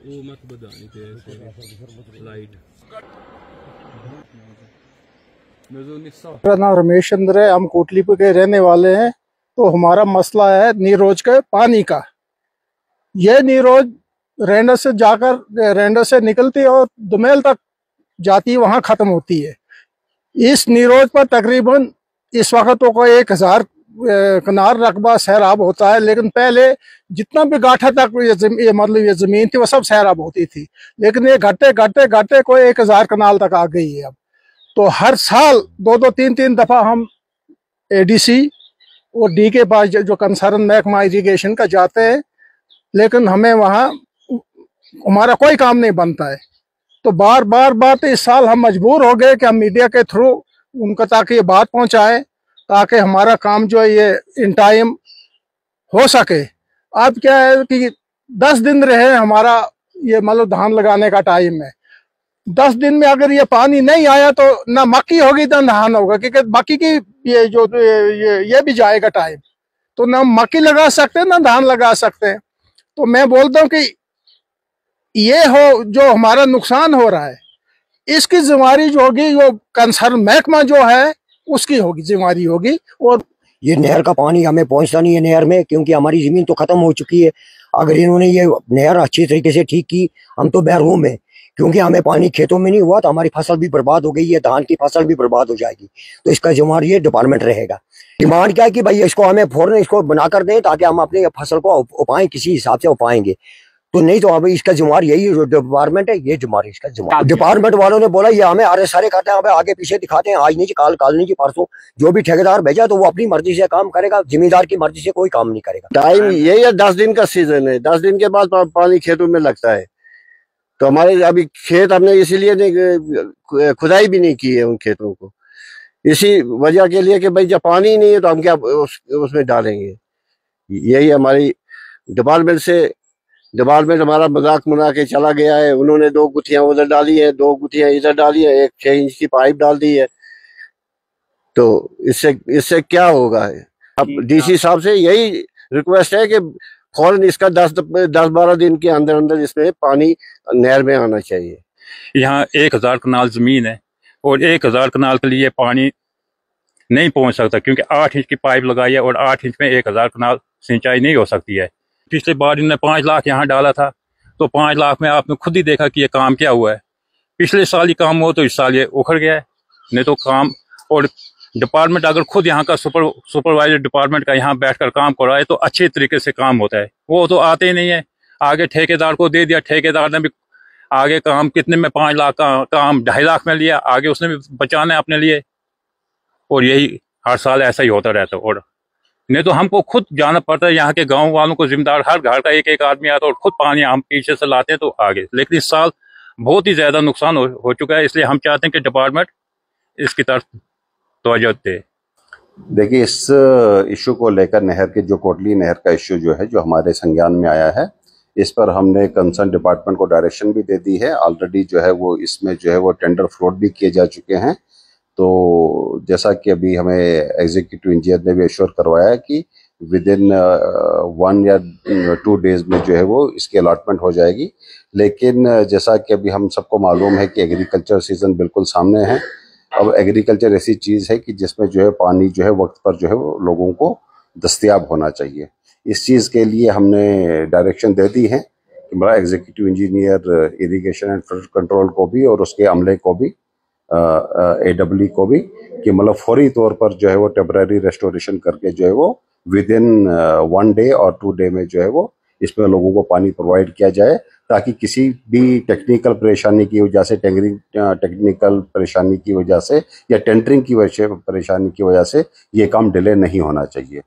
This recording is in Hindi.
वो मत बदानी थे लाइट। मेरा नाम रमेश चंद्र है, हम कोटलीपुर के रहने वाले हैं। तो हमारा मसला है नीरोज के पानी का। ये नीरोज रेंडर से जाकर रेंडर से निकलती है और दुमेल तक जाती है, वहां खत्म होती है। इस नीरोज पर तकरीबन इस वक्त तो कोई 1000 कनार रकबा सैराब होता है, लेकिन पहले जितना भी गाठा तक ये जमीन थी वो सब सैराब होती थी। लेकिन ये घटते घटते घटते कोई 1000 कनाल तक आ गई है अब। तो हर साल 2-2 3-3 दफा हम एडीसी और डी के पास जो कंसर्न महकमा इरिगेशन का जाते हैं, लेकिन हमें वहाँ हमारा कोई काम नहीं बनता है। तो बार तो इस साल हम मजबूर हो गए कि हम मीडिया के थ्रू उनको ताकि ये बात पहुंचाएं, ताकि हमारा काम जो है ये इन टाइम हो सके। अब क्या है कि 10 दिन रहे हमारा ये मतलब धान लगाने का टाइम है। 10 दिन में अगर ये पानी नहीं आया तो ना मक्की होगी ना धान होगा, क्योंकि बाकी की ये भी जाएगा टाइम। तो ना मक्की लगा सकते हैं ना धान लगा सकते हैं। तो मैं बोलता हूँ कि ये हो जो हमारा नुकसान हो रहा है, इसकी जिम्मेदारी जो होगी वो कंसर्न महकमा जो है उसकी होगी, जिम्मेदारी होगी। और ये नहर का पानी हमें पहुंचता नहीं है नहर में, क्योंकि हमारी जमीन तो खत्म हो चुकी है। अगर इन्होंने ये नहर अच्छी तरीके से ठीक की, हम तो महरूम है, क्योंकि हमें पानी खेतों में नहीं हुआ तो हमारी फसल भी बर्बाद हो गई है, धान की फसल भी बर्बाद हो जाएगी। तो इसका जिम्मेदार ये डिपार्टमेंट रहेगा। डिमांड क्या है कि भाई इसको हमें फौरन इसको बना कर दें, ताकि हम अपनी फसल को उपाएं, किसी हिसाब से उपाएंगे। तो नहीं तो अभी इसका जिम्मेदार यही जो डिपार्टमेंट है, ये जिम्मेदार इसका जिम्मेदार। डिपार्टमेंट वालों ने बोला ये हमें आरे सारे करते हैं, आगे पीछे दिखाते हैं, आज नहीं काल नहीं परसों। जो भी ठेकेदार भेजा तो वो अपनी मर्जी से काम करेगा, जिम्मेदार की मर्जी से कोई काम नहीं करेगा। टाइम यही है, 10 दिन का सीजन है। 10 दिन के बाद पानी खेतों में लगता है। तो हमारे अभी खेत हमने इसीलिए नहीं खुदाई भी नहीं की है उन खेतों को, इसी वजह के लिए कि भाई जब पानी नहीं है तो हम क्या उसमें डालेंगे। यही हमारी डिपार्टमेंट हमारा मजाक बना के चला गया है। उन्होंने 2 गुत्थियां उधर डाली है, 2 गुत्थियां इधर डाली है, एक 6 इंच की पाइप डाल दी है। तो इससे क्या होगा। अब डीसी साहब से यही रिक्वेस्ट है कि फौरन इसका 10-12 दिन के अंदर इसमें पानी नहर में आना चाहिए। यहाँ 1000 कनाल जमीन है और 1000 कनाल के लिए पानी नहीं पहुंच सकता, क्योंकि 8 इंच की पाइप लगाई है और 8 इंच में 1000 कनाल सिंचाई नहीं हो सकती है। पिछले बार इन्होंने 5 लाख यहाँ डाला था, तो 5 लाख में आपने खुद ही देखा कि ये काम क्या हुआ है। पिछले साल ही काम हुआ तो इस साल ये उखड़ गया है। नहीं तो काम, और डिपार्टमेंट अगर खुद यहाँ का सुपरवाइजर डिपार्टमेंट का यहाँ बैठकर काम कराए तो अच्छे तरीके से काम होता है। वो तो आते ही नहीं है। आगे ठेकेदार को दे दिया, ठेकेदार ने भी आगे काम कितने में 5 लाख का काम 2.5 लाख में लिया, आगे उसने भी बचाना है अपने लिए। और यही हर साल ऐसा ही होता रहता है। और नहीं तो हमको खुद जाना पड़ता है, यहाँ के गांव वालों को जिम्मेदार, हर घर का एक आदमी आता है और खुद पानी हम पीछे से लाते हैं तो आगे। लेकिन इस साल बहुत ही ज्यादा नुकसान हो चुका है, इसलिए हम चाहते हैं कि डिपार्टमेंट इसकी तरफ तवज्जो दे। देखिए, इस इशू को लेकर नहर के जो कोटली नहर का इशू जो है, जो हमारे संज्ञान में आया है, इस पर हमने कंसर्न डिपार्टमेंट को डायरेक्शन भी दे दी है। ऑलरेडी जो है वो इसमें जो है वो टेंडर फ्लोट भी किए जा चुके हैं। तो जैसा कि अभी हमें एग्जीक्यूटिव इंजीनियर ने भी एश्योर करवाया कि विद इन 1 या 2 डेज में जो है वो इसकी अलॉटमेंट हो जाएगी। लेकिन जैसा कि अभी हम सबको मालूम है कि एग्रीकल्चर सीजन बिल्कुल सामने है। अब एग्रीकल्चर ऐसी चीज़ है कि जिसमें जो है पानी जो है वक्त पर जो है वो लोगों को दस्तयाब होना चाहिए। इस चीज़ के लिए हमने डायरेक्शन दे दी है कि मेरा executive engineer irrigation and flood control को भी और उसके अमले को भी AEE को भी कि मतलब फौरी तौर पर जो है वो टेम्पररी रेस्टोरेशन करके जो है वो विद इन 1 डे और 2 डे में जो है वो इसमें लोगों को पानी प्रोवाइड किया जाए, ताकि किसी भी टेक्निकल परेशानी की वजह से, टेक्निकल परेशानी की वजह से या टेंडरिंग की वजह से परेशानी की वजह से ये काम डिले नहीं होना चाहिए।